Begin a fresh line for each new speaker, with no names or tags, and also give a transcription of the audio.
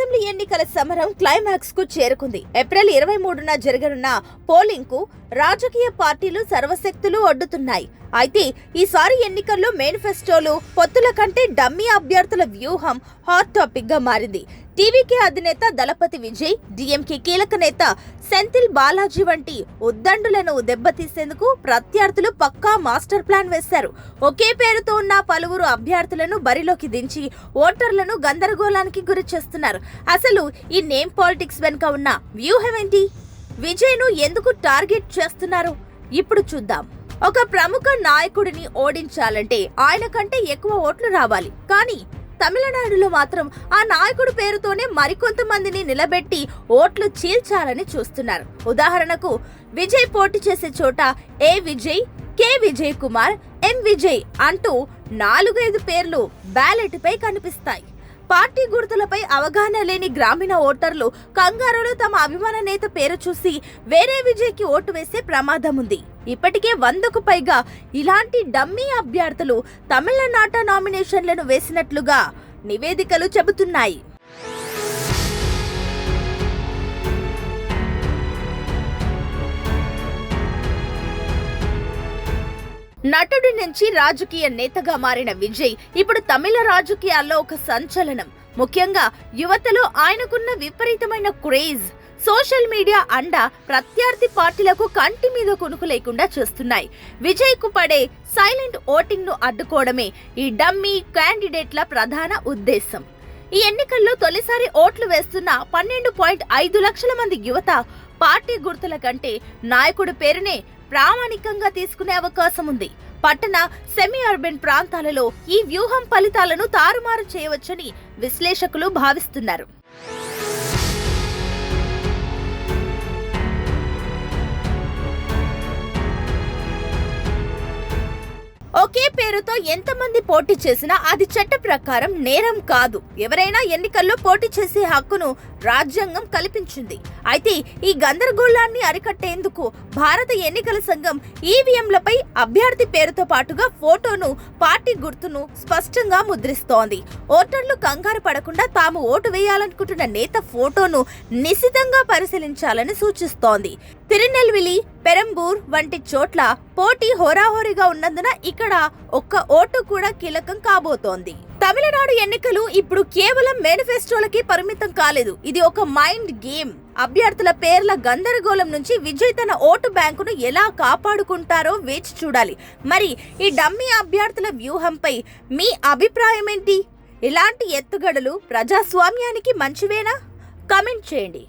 Assembly ఎన్నికల సమరం climax కు చేరుకుంది. ఏప్రిల్ 23న జరగనున్న పోలింగ్ కు రాజకీయ పార్టీలు సర్వశక్తులు ఒడ్డుతున్నాయి. అయితే ఈసారి ఎన్నికల్లో మేనిఫెస్టోలు, పొత్తుల కంటే డమ్మీ అభ్యర్థుల వ్యూహం హాట్ టాపిక్ గా మారింది. టీవీకే అధినేత దళపతి విజయ్, డీఎంకే కీలక నేత సెంథిల్ బాలాజీ వంటి ఉద్దండులను దెబ్బతీసేందుకు ప్రత్యర్థులు పక్కా మాస్టర్ ప్లాన్ వేశారు. ఒకే పేరుతో ఉన్న పలువురు అభ్యర్థులను బరిలోకి దించి ఓటర్లను గందరగోళానికి గురి చేస్తున్నారు. అసలు ఈ నేమ్ పాలిటిక్స్ వెనుక ఉన్న వ్యూహం ఏంటి? విజయ్ను ఎందుకు టార్గెట్ చేస్తున్నారు? ఇప్పుడు చూద్దాం. ఒక ప్రముఖ నాయకుడిని ఓడించాలంటే ఆయన కంటే ఎక్కువ ఓట్లు రావాలి. కానీ తమిళనాడులో మాత్రం ఆ నాయకుడి పేరుతోనే మరికొంతమందిని నిలబెట్టి ఓట్లు చీల్చాలని చూస్తున్నారు. ఉదాహరణకు విజయ్ పోటీ చేసే చోట ఏ విజయ్, కె విజయ్ కుమార్, ఎం విజయ్ అంటూ 4-5 పేర్లు బ్యాలెట్ పై కనిపిస్తాయి. పార్టీ గుర్తులపై అవగాహన లేని గ్రామీణ ఓటర్లు కంగారులో తమ అభిమాన నేత పేరు చూసి వేరే విజయ్కి ఓటు వేసే ప్రమాదం ఉంది. ఇప్పటికే 100కు పైగా ఇలాంటి డమ్మీ అభ్యర్థులు తమిళనాట నామినేషన్లను వేసినట్లుగా నివేదికలు చెబుతున్నాయి. నటుడి నుంచి రాజకీయ నేతగా మారిన విజయ్ ఇప్పుడు తమిళ రాజకీయాల్లో ఒక సంచలనం. ముఖ్యంగా యువతలో ఆయనకున్న విపరీతమైన క్రేజ్, సోషల్ మీడియా అండ ప్రత్యర్థి పార్టీలకు కంటి మీద కొనుకు లేకుండా చేస్తున్నాయి. విజయ్ కు పడే సైలెంట్ ఓటింగ్ ను అడ్డుకోవడమే ఈ డమ్మీ క్యాండిడేట్ల ప్రధాన ఉద్దేశం. ఈ ఎన్నికల్లో తొలిసారి ఓట్లు వేస్తున్న 12.5 లక్షల మంది యువత పార్టీ గుర్తుల కంటే నాయకుడి పేరునే ప్రామాణికంగా తీసుకునే అవకాశం ఉంది. పట్టణ, సెమీ అర్బన్ ప్రాంతాలలో ఈ వ్యూహం ఫలితాలను తారుమారు చేయవచ్చని విశ్లేషకులు భావిస్తున్నారు. ఒకే పేరుతో ఎంతమంది పోటీ చేసినా అది చట్ట ప్రకారం నేరం కాదు. ఎవరైనా ఎన్నికల్లో పోటీ చేసే హక్కును రాజ్యాంగం కల్పించింది. అయితే ఈ గందరగోళాన్ని అరికట్టేందుకు భారత ఎన్నికల సంఘం ఈవీఎంలపై అభ్యర్థి పేరుతో పాటుగా ఫోటోను, పార్టీ గుర్తును స్పష్టంగా ముద్రిస్తోంది. ఓటర్లు కంగారు పడకుండా తాము ఓటు వేయాలనుకుంటున్న నేత ఫోటోను నిశితంగా పరిశీలించాలని సూచిస్తోంది. తిరునెల్వేలి, పెరంబూర్ వంటి చోట్ల పోటీ హోరాహోరీగా ఉన్నందున ఇక్కడ ఒక్క ఓటు కూడా కీలకం కాబోతోంది. తమిళనాడు ఎన్నికలు ఇప్పుడు కేవలం మేనిఫెస్టోలకి పరిమితం కాలేదు. ఇది ఒక మైండ్ గేమ్. అభ్యర్థుల పేర్ల గందరగోళం నుంచి విజయ్ తన ఓటు బ్యాంకును ఎలా కాపాడుకుంటారో వేచి చూడాలి. మరి ఈ డమ్మీ అభ్యర్థుల వ్యూహంపై మీ అభిప్రాయం ఏంటి? ఇలాంటి ఎత్తుగడలు ప్రజాస్వామ్యానికి మంచివేనా? కామెంట్ చేయండి.